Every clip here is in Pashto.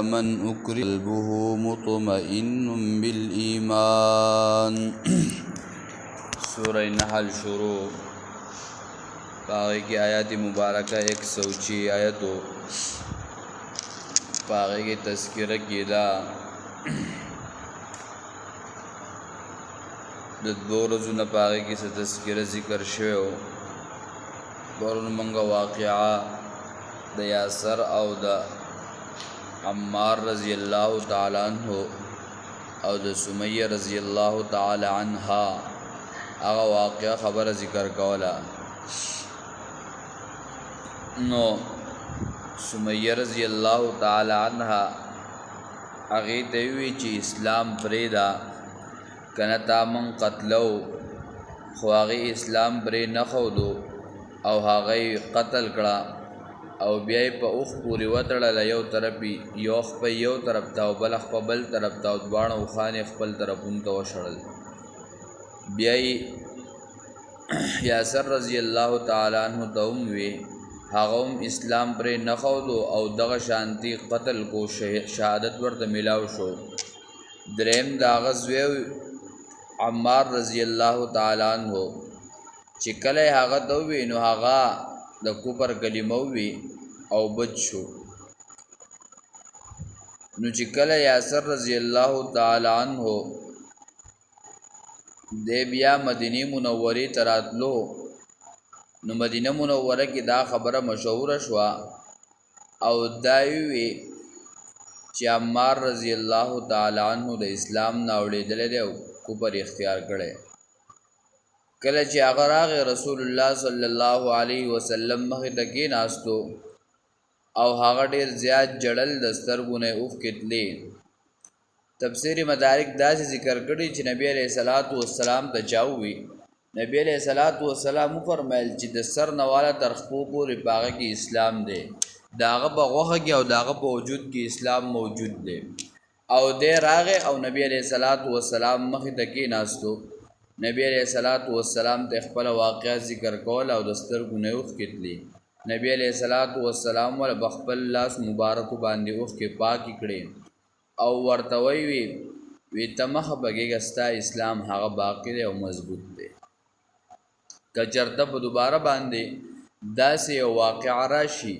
من أكره قلبه مطمئن بالإيمان سورہ نحل شروع پاغی کی آیات مبارکہ 106 آیتو پاغی کی تذکرہ کی دا دو رزو پاغی کی تذکرہ ذکر شویو برون منگا واقعا دا یاسر او دا عمار رضی اللہ تعالی عنہ او د سمیہ رضی اللہ تعالی عنہا اغا واقعہ خبر ذکر کولا نو سمیہ رضی اللہ تعالی عنہا اغی تیوی چی اسلام پریدا کنتا من قتلو خواغی اسلام پری نخودو او هاغی قتل کړه او بیای په اوخ پوری وتړله یو طرفی یو خ په یو طرف ته او بل خ په بل طرف ته او دواړه اوښانې خپل طرفونو ته وشړل بیای یاسر رضی الله تعالی عنہ ته هم وی هغه هم اسلام پرې نښودو او دغه شانتي قتل کو شهادت ورته میلاو شو دریم د هغه زوی عمار رضی الله تعالی عنہ چې کله هغه ته ووی نو هغه د کفر کلمه وی او بچ شو نو چې کله یاسر رضی الله تعالی عنہ د بیا مدینه منوره تراتلو نو مدینه منوره کې دا خبره مشهور شو او دایوي چې عمار رضی الله تعالی عنہ د اسلام ناوړېدل دی او کفر اختیار کړي کله چې هغه راغی رسول الله صلی الله علیه وسلم مخې ته کېناستو او هغه ډېر زیات جړل د سترګو نه اوښکې تفسیر مدارک داسې ذکر کړي چې نبی علیہ الصلوۃ والسلام ته چاوي نبی علیہ الصلوۃ والسلام فرمایل چې د سر نواله تر خپو پورې باغه کې اسلام دی داغه په غوخه کې او داغه په وجود کې اسلام موجود دی او د راغه او نبی علیہ الصلوۃ والسلام مخې ته کېناستو نبی علیہ الصلوۃ والسلام ته خپل واقعا ذکر کول او د سترګو نه اوښکې نبی علیہ الصلوۃ والسلام ول بخپل لاس مبارک باندې اوښکې پاکي کړي او ورته وی تمخ بګیګستا اسلام هغه باقی دی او مضبوط دی کچرته په دوباره باندې داسې یو واقع راشي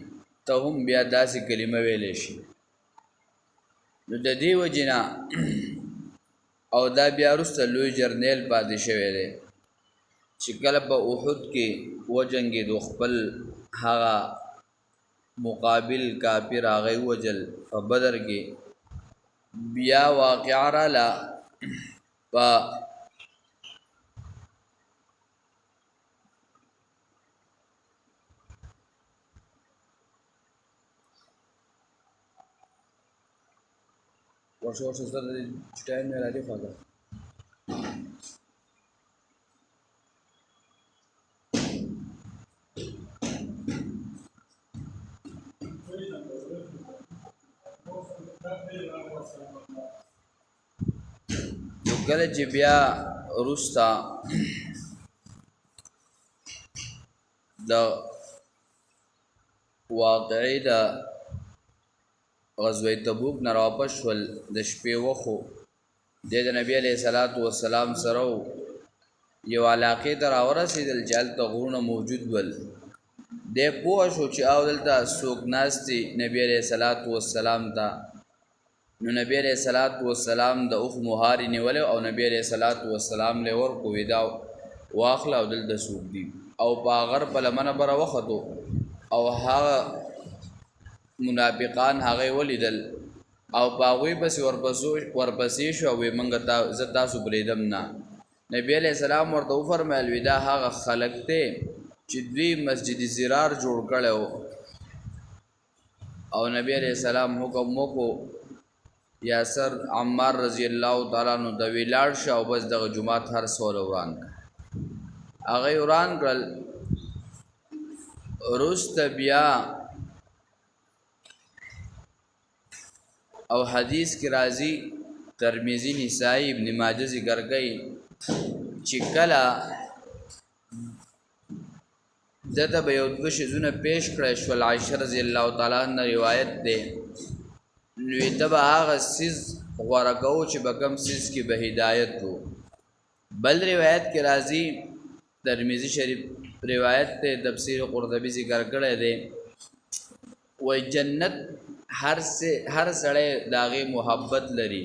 ته هم بیا داسې کلمه ویلې شي نو د دې وجنا او دا بیا وروسته لوی جرنیل پاتې شوی دی چې کله په احد کې وجنګېدو خپل هغه مقابل کافر هغه وجل په بدر کې بیا واقعه راله په ورشو سره د ټایم نه راځي فاده نو کله چې بیا روستا د واقعي د غزوه تبوک نه راپس شول د شپې وخو د نبی علیہ الصلوۃ والسلام سره یو علاقې ته راورسېدل چې هلته غرونه موجود ول دی پوه شو چې او دلته څوک ناستي نبی علیہ الصلوۃ والسلام ته نو نبی علیہ الصلوۃ والسلام د اوخ مهاري نیولې او نبی علیہ الصلوۃ والسلام له ورکو ودا واخله او دلته څوک دی او باغر په لمنه بره وختو او هغه منافقان هغه ولیدل او باغوی بس ورپسې شو وي منګه تاسو بریدم نه نبی علیہ السلام ورته فرمایل ودا هغه خلق ته چې دوی مسجد زرار جوړ کړو او نبی علیہ السلام حکم وکړو یاسر عمار رضی الله تعالی عنہ د ویلاړ شو او بس دغه جمعات هر سول وران هغه وران کړل رست بیا او حدیث کی راضی ترمذی نسائی ابن ماجه ذکر گئی چې کله دته به یو دوه شیزونه پیش کړی شول عائشہ رضی الله تعالی عنها روایت ده نو ته به هغه سیز غوره کوو چې به کوم سیز کې به هدایت وو. بل روایت کې راځي ترمذی شریف روایت ته تفسیر قرطبی ذکر کړی دی وای جنت هر سړی داغه محبت لري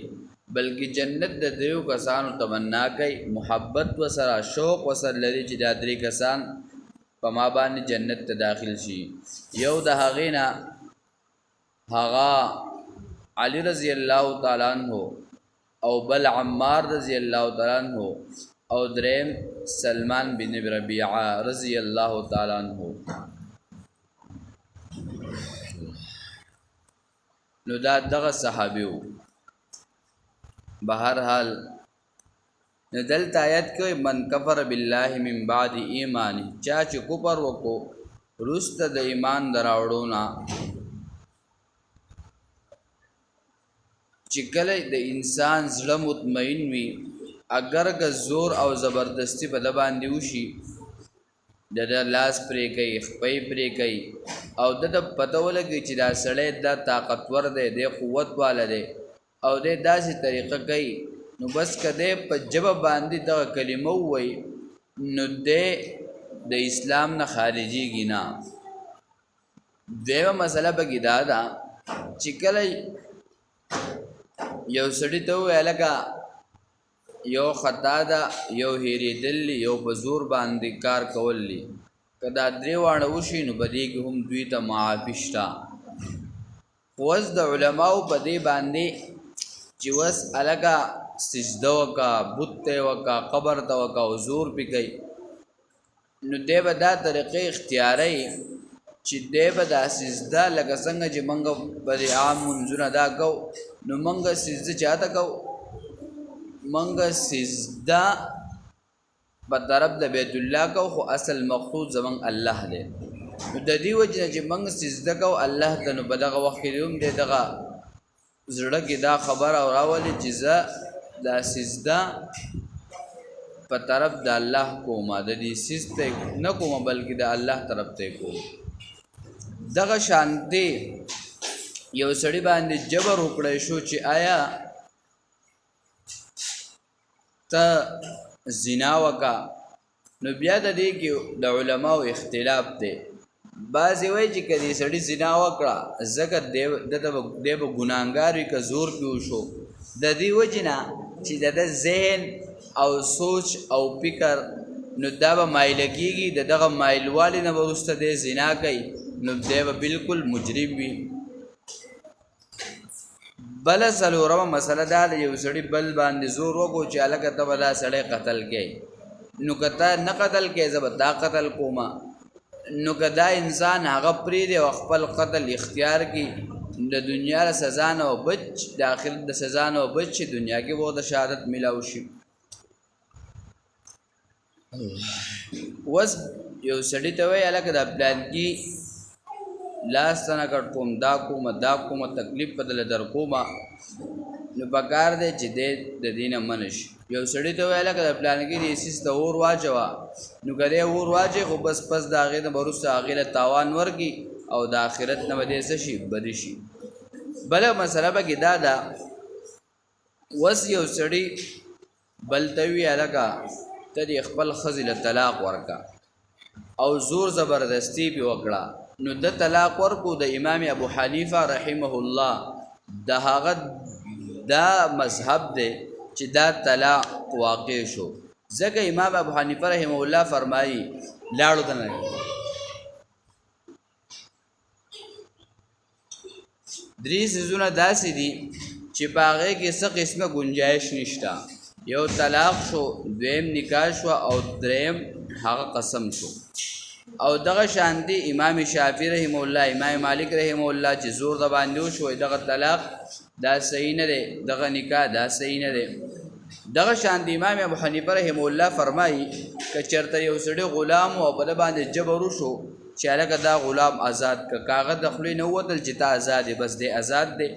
بلکې جنت د دریو کسانو تمنا کوي محبت وسره شوق وسره لري چې دا درې کسان په ما باندې جنت ته داخل شي. یو د هغې نه هغه علی رضی الله تعالی عنہ او بل عمار رضی الله تعالی عنہ او دریم سلمان بن ربیعه رضی الله تعالی عنہ. نو دا دغه صحابیو بهر حال دلته آیت کې من کفر بالله من بعد ایمان چا چې کفر وکړو رسته د ایمان دراوړو نه چې کله د انسان زړه مطمئن وي اگر که زور او زبردستی په د باندې وشي د لاس پرې کوي خپې پرې کوي او د پته ولګي چې دا سړی دا طاقتور دی د قوت والا دی او د داسې طریقه کوي نو بس کده په جبه باندې د کلمه وای نو د اسلام نه خارجيږي نه. دیو مسله به دا ده چې کله یو سړی ته ویلګه یو خطا ده یو هېرېدل یو په زور باندې کار کول کدا درې واړه وشي نو بدې کې هم دوی ته معافي شته. وز د علماو په دې باندې چې وس الګه سجده وکا بت وکا قبر ته وکا حضور پی کوي نو دی به دا طریقې اختیاري چې دی به دا سجده لکه څنګه چې موږ به عام منځونه دا کو نو موږ سجده چاته کو موږ سجده په طرف د بیت الله کو خو اصل مقصود زمون الله دی نو د دې وجه چې موږ سجده کو الله ته نو په دغه وخت کې هم دغه زړه کې دا خبر او راولي چې دا سجده په طرف د الله کومه د دې سجده نه کومه بلکې د الله طرف ته کوم. دغه شانتي یو سړی باندې جبر وکړی شو چې آیا ته زنا وکا نو بیا د دې کې د علماو اختلاف دی. بعضې وایي چې که دې سړي زنا وکړه ځکه دی به ګناهګار وي که زور پې وشو د دې وجې نه چې د ده ذهن او سوچ او فکر نو دا به مایله کېږي د دغه مایلوالي نه به وروسته دی زنا کوي نو دی به بالکل مجرم وي. بله څلورمه مسله دا ده یو سړي بل باندې زور وکړو چې هلکه ته به دا سړی قتل کوې نو که ته نه قتل کوې زه به تا قتل کومه نو که دا انسان هغه پرېږدي او خپل قتل اختیار کړي د دنیا د سزا نه و بچ د آخرت د سزا نه و بچ چې دنیا کې به د شهادت میلاو شي. اوس یو سړي ته وایي هلکه دا پلانکي لاس ته نه کټ کوم دا کومه تکلیف په دله در کومه نو پکار دی چې دی د دې نه منع شي. یو سړي ته وایي هلکه د پلانکي دې سیس ته اور واچوه نو که دی اور واچوي خو بس پس د هغې نه به وروسته هغې له تاوان ورکړي او د آخرت نه به دی څه شي بدي شي. بله مسله پکې دا ده اوس یو سړي بل ته وي هلکه ته دې خپل ښځې له طلاق ورکړه او زور زبردستي پې وکړه نو د طلاق ورکو د امام ابو حنیفه رحمه الله د هغه دا مذهب دی چې دا طلاق واقع شو ځکه امام ابو حنیفه رحمه الله فرمایي لاړو ته نه درې څیزونه داسې دي چې په هغې کې څه قسمه گنجایش نشته. یو طلاق شو دویم نکاح شو او دریم هغه قسم شو. او دغه شانتي امام شافعي رحمه الله امام مالک رحمه الله چې زور د باندې وشو دغه طلاق دا صحیح نه دی دغه نکاح دا صحیح نه دی. دغه شانتي امام ابو حنیفه رحمه الله فرمایي که چېرته یو سړی غلام او په ده باندې جبر وشو چې هلکه دا غلام آزاد که کاغذ د خولې نه ووتل چې تا آزاد دی بس دی آزاد دی.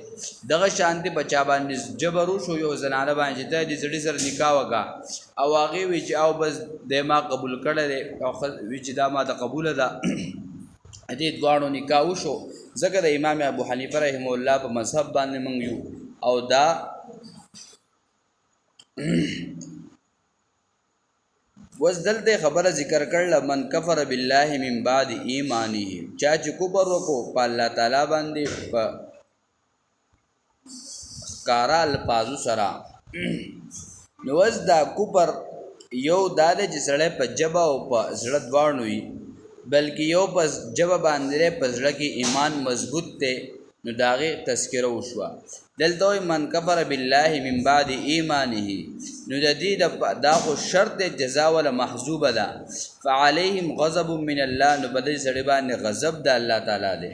دغه شانتي په چا باندې جبر وشو یو زنانه باندې چې ته دې سړي سره نکاح وکړه او هغې وي چې او بس دی ما قبول کړی دی او وي چې دا ما ته قبوله ده دې دواړو نکاح وشو ځکه د امام ابو حنیفه رحمه الله په مذهب باندې موږ یو او دا وس دلته خبره ذکر کړل من کفر بالله من بعد ایمانه چا چې کفر وکړو په الله تعالی باندې په کارا الفاظو سره نو وس دا کفر یو دا چې سړی په جبه او په زړه دواړو وي بلکې یو په جبه باندې په زړه کې ایمان مضبوط دی نو د هغې تذکره وشوه دلته وایي من کفر بالله من بعد ایمانه نو د دې دا خو شرط دی جزا ولا محذوبه ده فعلیهم غضب من الله نو په دې سړي باندې غضب د الله تعالی دی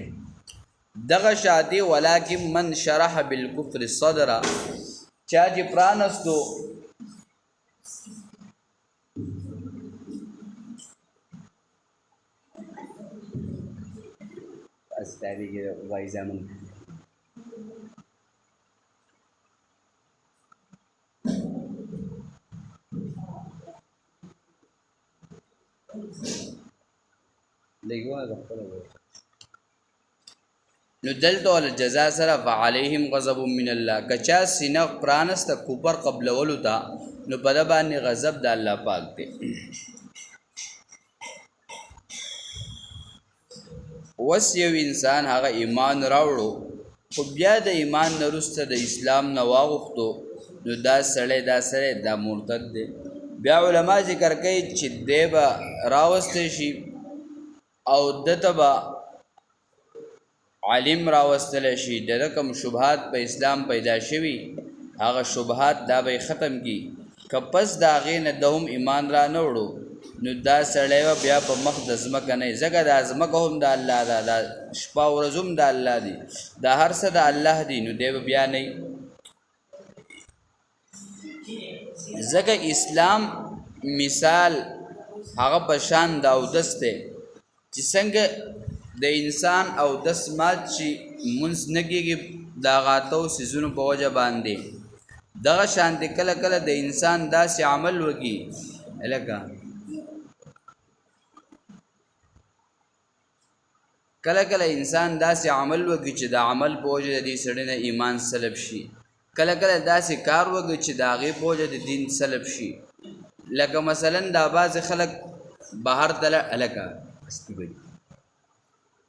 دغه شادي ولکن من شرح بالکفر صدر چا چې پرانستو استاری کې وای زمون لګونه د خپل نو دلته ول جزاء سره فعليهم غضب من الله کچا سینه پرانست کوپر قبل ولو تا نو په د باندې غضب د الله پاک دی وس یو انسان هغه ایمان راوړو خو بیا د ایمان نه وروسته د اسلام نه واغوښتو نو دا سړی دا مرتد دی بیا علما ذکر کوي چې دی به راوستی شي او دته به عالم راوستلی شي د کوم شبهات په اسلام پیدا شوي هغه شبهات دا به ختم کی که پس د هغې نه د هم ایمان را نه وړو نو دا سړی به بیا په مخ د ځمکه نه ځکه دا ځمکه هم د الله ده دا شپه ورځ هم د الله دي دا هر څه د الله دي نو دی به بیا نه ځکه اسلام مثال هغه په شان د اودس دی چې څنګه د انسان اودس مات شي مونځ نه کېږي د هغه اتو څیزونو په وجه باندې دغه شانتې کله کله د انسان داسې عمل وکړي هلکه کله کله انسان داسې عمل وکړي چې د عمل په وجه د دې سړي نه ایمان سلب شي کله کله داسې کار وکړي چې د هغې په وجه د دین سلب شي لکه مثلا دا بعضې خلک بهر ته هلکه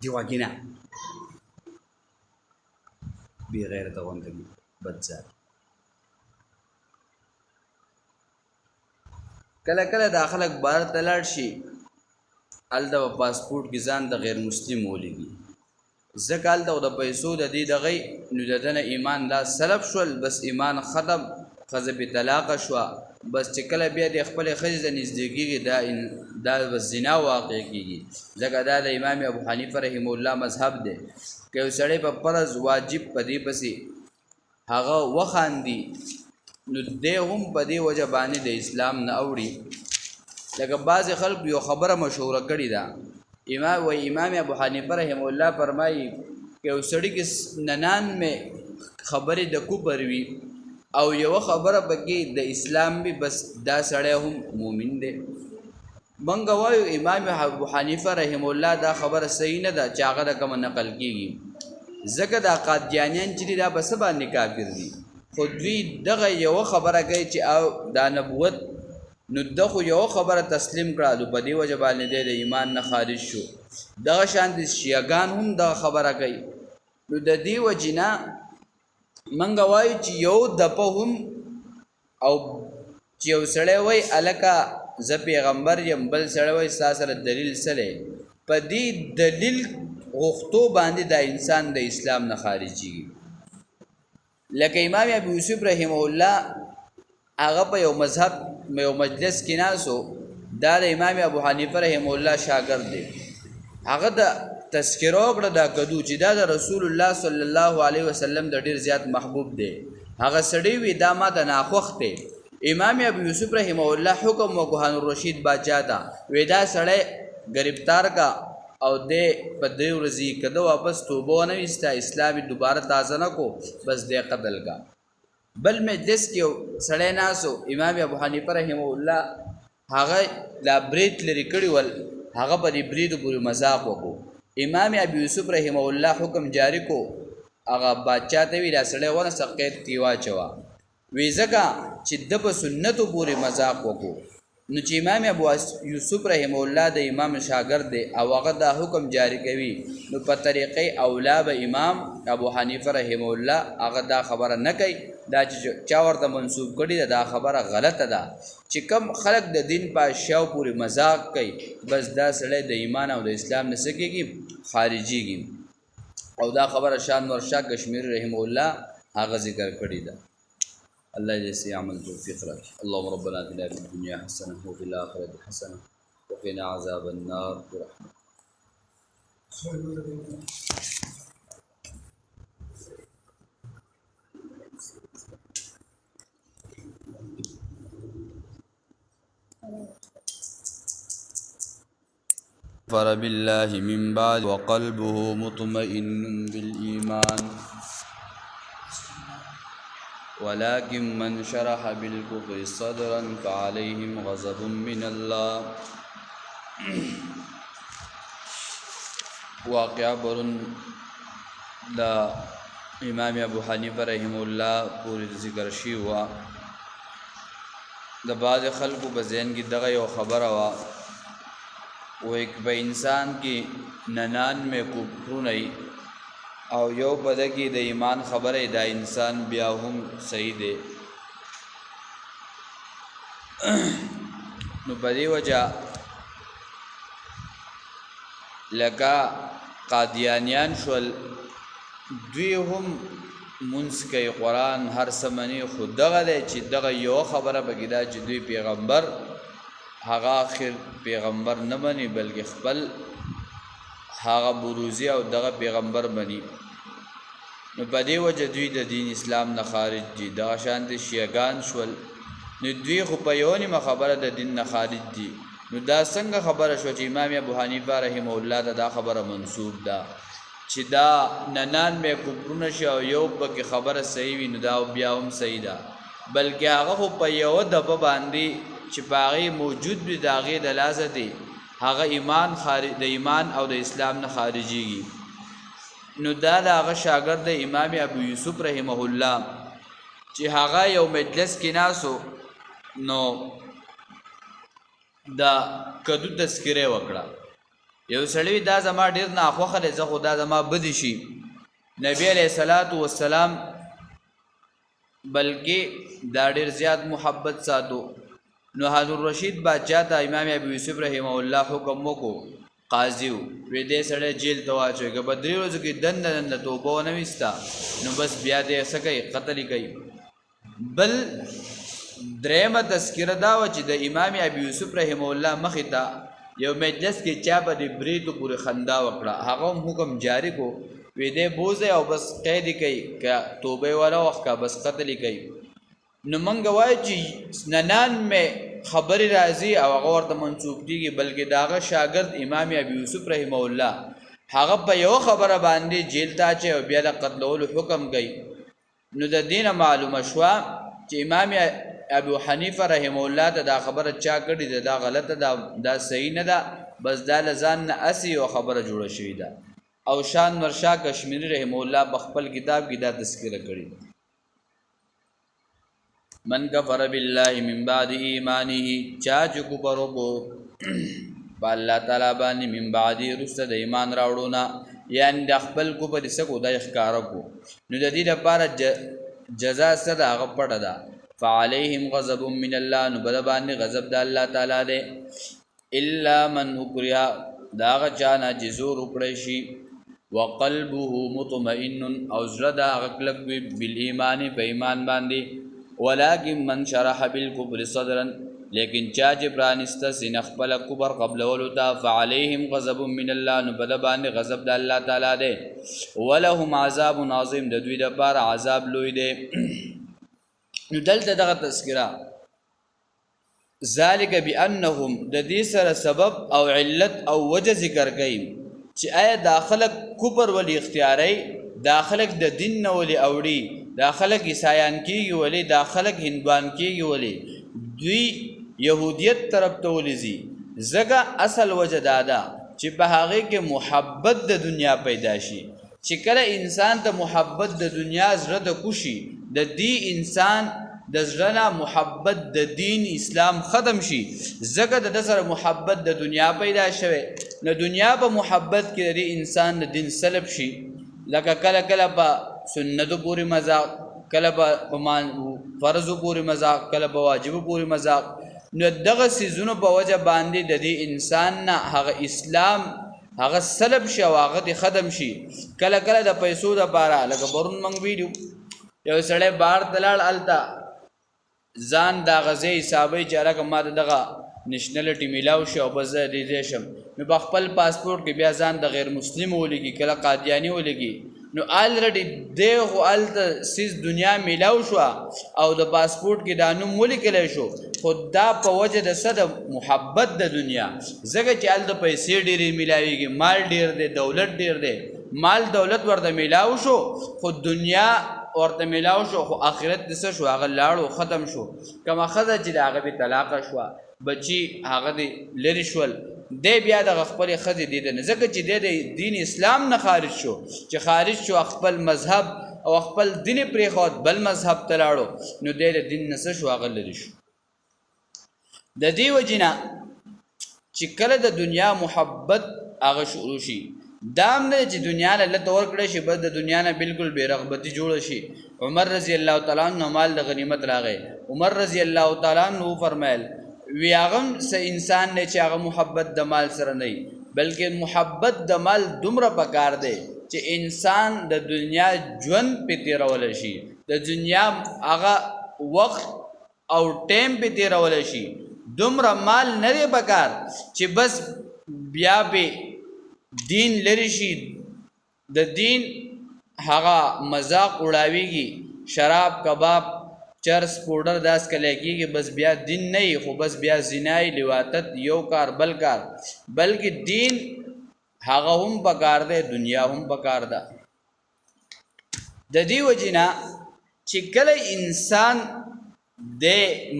دی واګینه بې غیرته غونډه بدځار کله کله دا خلک بهر ته لاړ شي هلته به پاسپورټ کې ځان د غیر مسلم ولیږي ځکه هلته د پیسو د دې دغې نو د ده نه ایمان دا سلب شول بس ایمان ختم ښځه بې طلاقه شوه بس چې کله بیا د خپلې ښځې ته نږدې کېږي دا بس زنا واقع کېږي ځکه دا د امام ابو حنیفه رحمه الله مذهب دی که یو سړی په فرض واجب په دې پسې هغه وخاندي نو دی هم په دې وجه باندې د اسلام نه اوړي لکه بعضې خلکو یو خبره مشهوره کړې ده امام ابو حنیفه رحمه الله فرمایي که یو سړي کې ننانمې خبرې د کفر وي او یو خبره پکې د اسلام وي بس دا سړی هم مؤمن دی موږ وایو امام ابو حنیفه رحمه الله دا خبره صحیح نه ده چې هغه د کومه نقل کېږي ځکه دا قادیانیان چې دي دا به څه باندې کافر دي خو دوی دغه یوه خبره کوي چې او دا نبوت نو ده خو یوه خبره تسلیم کړه نو په دې وجه باندې دی د ایمان نه خارج شو دغه شان د شیعګان هم دغه خبره کوي نو د دې وجې نه موږ وایو چې یو دپه هم او چې یو سړی وایي هلکه زه پیغمبر یم بل سړی وایي ستا سره دلیل څه دی په دې دلیل غوښتو باندې دا انسان د اسلام نه خارجېږي لکه امام ابو یوسف رحمه الله هغه په یو مذهب یو مجلس کې ناسو دا د امام ابو حنیفه رحمه الله شاګرد دی هغه د تذکره وکړه دا کدو چې دا د رسول الله صلی الله علیه وسلم د ډیر زیات محبوب دی هغه سړی وی دا ما د ناخوښ دی امام ابو یوسف رحمه الله حکم وکړ هارون الرشید باچا ته وی دا سړی گرفتار کا او دې په دې ورځې کده واپس توبه ونه وستا اسلامي دوباره تازه نه کو بس دې قتل کا بل مجلس کې سړی ناسو امام ابو حنیفه رحمه الله هغه لا برید لري کړی ول هغه په دې بریدو پورې مذاق وکړو امام ابو یوسف رحمه الله حکم جاری کو هغه بادشاہ ته وی دا سړی ونه سقید کی واچوا وی زکه چې د په سنتو پورې مذاق وکړو نو چې امام ابو یوسف رحمه الله د امام شاګرد دی او هغه دا حکم جاری کوي نو په طریقې اولا به امام ابو حنیفه رحمه الله هغه دا خبره نه کوي دا چې چا ورته منسوب کړي دا خبره غلطه ده چې کم خلق د دین په اشیاء پورې مذاق کوي بس دا سړی د ایمان او د اسلام نه سکیږي خارجيږي او دا خبره شان ورشا کشمیری رحمه الله هغه ذکر کړی ده الله جزي عمل توفيق لك اللهم ربنا اتنا في الدنيا حسنه وفي الاخره حسنه وقنا عذاب النار برحمتك كفر بالله من بعد وقلبه مطمئن بالإيمان ولكن من شرح بالكفر صدرا فعليهم غضب من الله واقعہ برن دا امام ابو حنیفه رحمه الله پوری ذکر شی ہوا دا بعض خلقو بزین کی دغه یو خبره وا و ایک با انسان کی 99 کفرونی او یو بدکی د ایمان خبره دا انسان بیا هم صحیح دی نو بدی وجہ لکا قادیانیان شول دوی هم منس کوي قرآن هر سمنی خود دغه دی چې دغه یو خبره بګی دا چې دوی پیغمبر هغه آخر پیغمبر نه بني بلکې خپل هغه بروزی او دغه پیغمبر بني نو په دې وجه دوی د دین اسلام نه خارج دي دغه شان دي شیعاګان شول نو دوی خو په یو نیمه خبره د دین نه خارج دي نو دا څنګه خبره شو چې امام ابو حنیفه رحمه الله دا خبره منسوب ده چې دا 99 کفرونه شو یو پکې خبره صحیح وي نو دا بیا هم صحیح ده بلکې هغه خو په یو دبه باندې چې باغی موجود دی داغه د لازه دی هغه ایمان خارج د ایمان او د اسلام نه خارجيږي نو دا هغه شاګرد امام ابو یوسف رحمه الله چې هغه یو مجلس کې ناسو نو دا کدو تذکره وکړه یو سړی دا زما ډیر نه خوخه ده زه خدا زما بد شي نبی علیہ الصلوۃ والسلام بلکې دا ډیر زیات محبت ساتو نو حضرت رشید بادشاہ ته امام ابو یوسف رحمه الله حکم وکړو قاضی وې دې سړی جیل ته واچوي که بدري ورځو کې دند توبه ونه وستا نو بس بیا دې سکه قتل کوي بل درېمه تذکره دا و چې د امام ابو یوسف رحمه الله مخې ته یو مجلس کې چا په دې بریتو پورې خندا وکړه هغه حکم جاری کو وې دې بوزه او بس قید کوي که توبه والا وخت کا بس قتل کوي نو منګ وای چې 99 خبر راځي او هغه ورته منسوب کیږي بلکې داغه شاګرد امام ابو یوسف رحمه الله هغه په یو خبره باندې جیل ته چې بیا د قتلولو حکم کوي نو د دینه معلومه شو چې امام ابو حنیفه رحمه الله دا خبره چا کړي دا غلطه دا صحیح نه ده بس دا لزان نه اسی او خبره جوړه شوې ده او شان ورشا کشمیری رحمه الله بخپل کتاب کې دا تذکرہ کړي من کفر بالله من بعد ایمانه چا چې کفر وکړو په الله تعالی باندې من بعد رسد د ایمان راوړونه یعنی د خپل کفر سکو د ښکارا کو نو د دې لپاره جزاء سره هغه پړه ده فعليهم غضب من الله نو بل باندې غضب د الله تعالی ده الا من اکرها دا غچانا جزور وکړی شي وقلبه مطمئن او زړه دا غکلک بالایمان په ایمان باندې ولكن من شرح بالكفر صدرا لیکن چا چې پرانست سینه خپل کفر قبل ولتا فعليهم غضب من الله نو بل باندې غضب د الله تعالی ده ولهم عذاب عظیم د دوی لپاره عذاب لوی ده نو دلته دغه تذکرہ ذالک بانهم د دې سره سبب او علت او وجه ذکر کړي چې آیا داخله کفر ولی اختیاري داخله د دین نه ولی اوړي داخله عیسایان کیږي ولی داخله هندوان کیږي ولی دوی يهودیت طرف ته ولزي زګه اصل وجه دادا چې په هغه کې محبت د دنیا پیدا شي چې کله انسان ته محبت د دنیا زړه د کوشي د دې انسان د زړه نه محبت د دین اسلام ختم شي زګه د سره محبت د دنیا پیدا شوه نو دنیا په محبت کې د انسان د دین سلب شي لکه کله کله په سنت پوری مذاق کله په فرض پوری مذاق کله په واجب پوری مذاق نو دغه سيزونو په وجه باندې د دې انسان نه هغه اسلام هغه سلب شي او هغه ختم شي کله کله د پیسو د پاره لکه برون منګ ویډیو یو سړی بار دلال التا ځان دا غزي حسابي چې راکه ما دغه نېشنلټي میلاو شي او بس دې شم نو په خپل پاسپورت کې بیا ځان د غیر مسلم ولګي کله قادیانی ولګي نو الریډي دغه الته سیس دنیا میلاو شو او د پاسپورت کې دانو ملکل شو خدا په وجه د صد محبت د دنیا زګه چې ال د پیسې ډېری میلاويږي مال ډېر دی دولت ډېر دی مال دولت ورته میلاو شو خو دنیا ورته میلاو شو خو آخرت د څه شو هغه لاړو ختم شو کما خزه چې هغه به طلاق شو بچي هغه دی لری شول دی بیا د خپل خزه دی نه ځکه چې د دین اسلام نه خارج شو چې خارج شو خپل مذهب او خپل دین پرې خو بل مذهب تلاړو نو د دین نه څه شو هغه لری شو د دې وجینا چې کله د دنیا محبت هغه شروع شي دام نه چې دنیا له تور کړي شي بس د دنیا نه بالکل بے رغبتی جوړ شي عمر رضی الله تعالی عنہ مال د غنیمت راغی عمر رضی الله تعالی عنہ فرمایل ویاغم سه انسان نه چې هغه محبت د مال سره نه بلکې محبت د مال دومره پکار دی چې انسان د دنیا ژوند په تیرول شي د دنیا هغه وخت او ټیم په تیرول شي دومره مال نه دی پکار چې بس بیا به دین لری شي د دین هغه مذاق اڑاویږي شراب کباب چرس پوډر داس کله کېږي بس بیا دین نه خو بس بیا زنای لواتت یو کار بل کار بلکې دین هغه هم پکار دی دنیا هم پکار ده د دې وجینا چې کله انسان د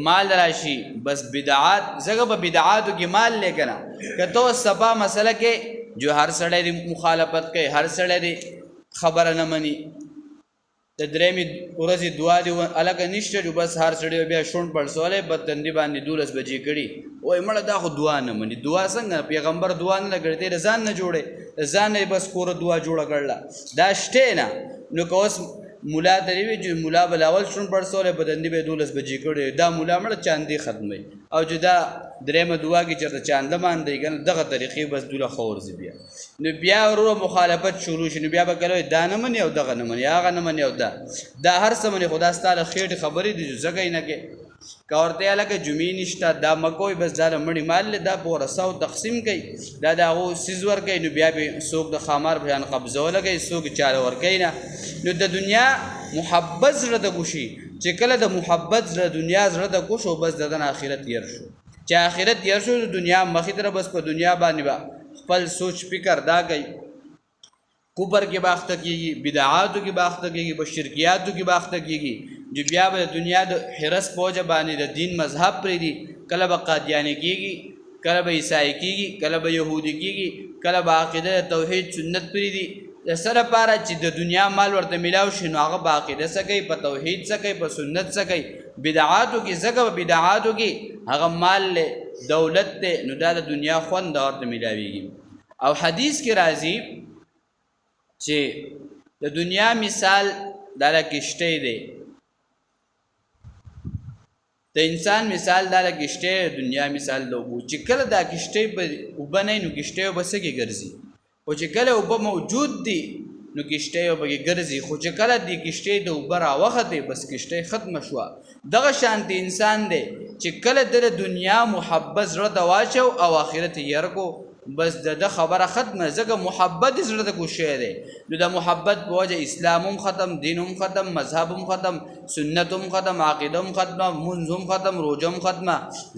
مال راشي بس بدعات زګه په بدعاتو کې مال لګنا کته صفا مسله کې جو هر سړی مخالفت کوي هر سړی خبره نه مني د درېمې ورځې دعا دی الګ نشته جو بس هر سړی بیا شون پړسولې بدندې باندې 12 بجې کړي وای مړه دا خو دعا نه مني دعا څنګه پیغمبر دعا نه لګړتي ځان نه جوړي ځان نه بس کور دعا جوړه کړل دا شته نه نو کوس مولا دریوی جو مولا بلاول شون پړسولې بدندې به 12 بجې کړي دا مولا مړه چاندي ختمه او جدا درېمه دعا کې چرته چاند باندې کنه دغه طریقې بس دوله خورځي بیا نو بیا ورو مخالفت شروع شنو بیا به کله دا نه مني او دغه نه مني هغه نه مني او دا هر څه مني خدا ستاره خېټه خبرې دي زګای نه کې کورته الکه جمعې نشته دا مکوې بس دا مړی مال دا په رساو تقسیم کوي دا هغه سیزور کوي نو بیا به سوق د خامار بیان قبضه ولګي سوق چاله ور کوي نه نو د دنیا محبت زړه د ګوشي چې کله د محبت زړه دنیا زړه د ګوشو بس د آخرت ير شو چې آخرت ير شو د دنیا مخې تر بس په دنیا باندې خپل سوچ فکر دا کوي کوپر کې باخته کیږي بدعاتو کې باخته کیږي په شرکیاتو کې باخته کیږي جو بیا د دنیا د حرس پوجا باندې د دین مذهب پرې دي کله به قادیانی کیږي کله به عیسائی کیږي کله به يهودي کیږي کله به عقیده توحید سنت پرې دي د سره پاره چې د دنیا مال ورته ملاو شي نو هغه عقیده سکی په توحید سکی په سنت سکی بدعاتو کې زګه بدعاتو کې هغه مال له دولت ته نو د دنیا خوند ورته ملاويږي او حدیث کې راځي چې د دنیا مثال دله کشته دی د انسان مثال دله کشته دنیا مثال لوبو چې کله دا کشته وبنه نو کشته وبسګي ګرځي او چې کله وب موجود دي نو کشته وبګي ګرځي خو چې کله دی کشته د وبرا وخت بس کشته ختم شو دغه شانت انسان دی چې کله د دنیا محبت زړه د واچو او آخرت يرکو بس د خبره ختمه زګه محبت زړه د کوشه دی نو د محبت په وجه اسلامم ختم دینم ختم مذهبم ختم سنتم ختم عقیدم ختم منظم ختم روزم ختمه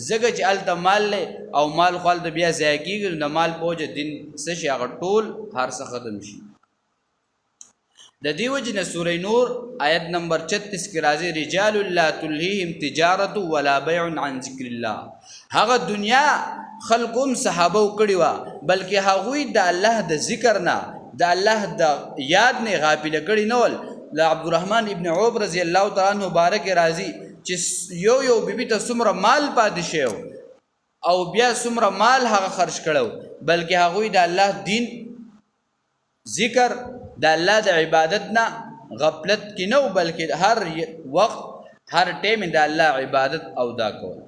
زګه چې ال مال له او مال خپل د بیا ځای کیږي د مال په وجه دین څه شي هغه ټول هر څه ختم شي د دې وجې نه سورې نور آیت نمبر 36 کې راځي رجال لا تلهیهم تجارت ولا بیع عن ذکر الله هغه دنیا خلقوم صحابه کړي وا بلکې هغوی د الله د ذکر نه د الله د یاد نه غافل کړي نه ول د عبدالرحمن ابن عوف رضی الله تعالی عنہ مبارک راځي چې یو بیبي ته څومره مال پاتې شو او بیا څومره مال هغه خرج کړو بلکې هغوی د الله دین ذکر د الله د عبادت نه غفلت کې نو بلکې هر وخت هر ټیم د الله عبادت او دا کول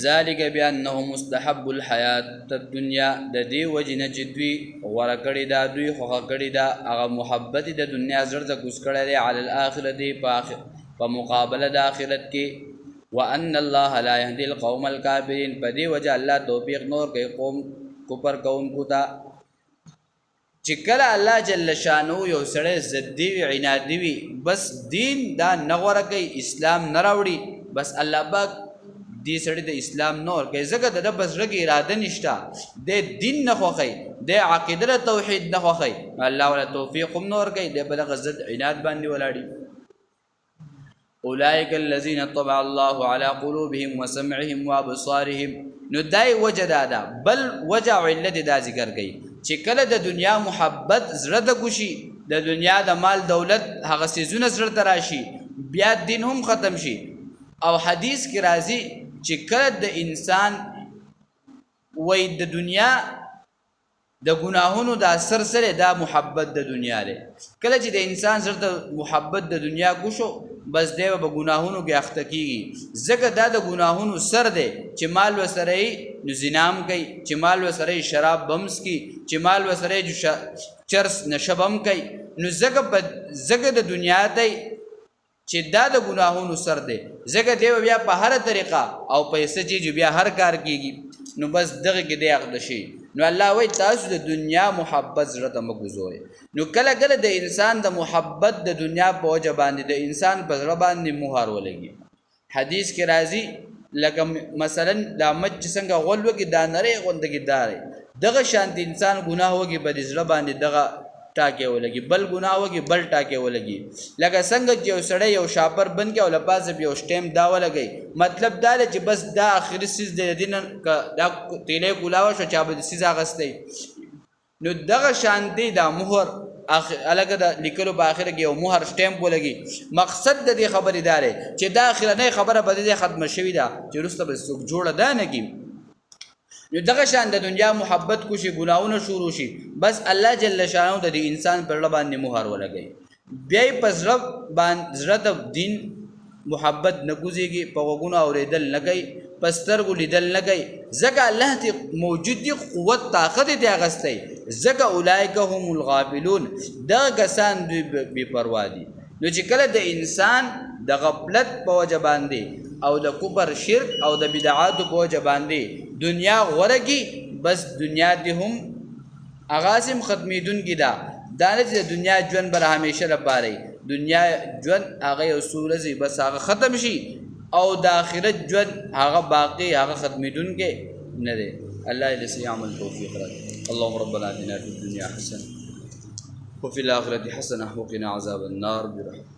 ذالک بانه مستحب الحیات الدنیا د دې وجنه چې دوی غوړه کړی دا دوی خوښه کړی دا هغه محبت د دنیا زړه د کوس کړی دی علی الاخرته په مقابله د آخرت کې وان الله لا يهدي القوم الكافرين په دې وجه الله توفیق نور کوي قوم کفر کوونکو ته چې کله الله جل شانو یو سړی ضدي وي عنادي وي بس دین دا نه غوره کوي اسلام نه راوړي بس الله پاک دې سړی د اسلام نور کوي ځکه د بس رګ اراده نشته د دین نه خوښي د عقیده توحید نه خوښي الله ولا توفیق هم نور کوي د بل غزد عناد باندې ولاړي اولئک الذین طبع الله على قلوبهم وسمعهم وابصارهم نو دای وجه دادا بل وجه علت دا ذکر کوي چې کله د دنیا محبت زړه د ګوشي د دنیا د مال دولت هغه سيزونه زړه تراشي بیا دین هم ختم شي او حدیث کې راځي چې کله د انسان وې د دنیا د ګناهونو د اثر سره دا محبت د دنیا لري کله چې د انسان زړه محبت د دنیا ګوشو بس دی به ګناهونو کې اخته کیږي ځکه دا د ګناهونو سر دی چې مال وسره نو زینام کوي چې مال وسره شراب بمس کی چې مال وسره چرس نشبم کوي نو ځکه د دنیا دی چې دا د ګناهونو سر دی ځکه دی بیا په هر طریقه او پیسې چې بیا هر کار کیږي نو بس دغه کې دی اخته شي نو الله وای تاسو د دنیا محبت زړه ته مګوزوي نو کله کله د انسان د محبت د دنیا په وجه باندې د انسان په زړه باندې مهر ولګي حدیث کې راځي لکه مثلا د مچ څنګه غول وکي دا نری غوندګي داري دغه شانت انسان ګناه وکي په زړه باندې دغه ټاکه ولګي بل ګناه وکي بل ټاکه ولګي لکه څنګه چې یو سړی یو شاپر بن کې او لپاسه یو سټیم دا ولګي مطلب دا چې بس دا اخري سیز د دین دا تیلې کولاو شو چا به سیز اغستې نو دغه شانتي دا مهر الګ د لیکلو په اخر کې یو مهر سټیم ولګي مقصد د دې خبرداري چې دا اخرنه خبره به دې ختم شوی دا چې رسته به څوک جوړه ده نه کی نو دغه شان د دنیا محبت کو شي ګناونه شروع شي بس الله جل شانو د انسان پر باندې مهر ولګي بیا پس رب باندې زړه دین محبت نګوزيږي په وګونو اوریدل لګي پستر ګلیدل لګي ځکه الله ته موجود دي قوت طاقت دي اغستي ځکه اولایک هم الغافلون دا کسان دوی بے پروا دي نو چې کله د انسان د غفلت په وجه باندې او د کفر شرک او د بدعات په وجه باندې دنیا غورګي بس دنیا دې هم اغاسم ختمیدون کی دا دانه چې دنیا ژوند بر همیشه لپاره دنیا ژوند هغه اصول زی بس هغه ختم شي او د آخرت ژوند هغه باقی هغه ختمیدون کې نه دی الله دې سي عمل توفیق راکړي اللهم ربنا آتنا في الدنيا حسنه وفي الاخره حسنه وقنا عذاب النار برحمتك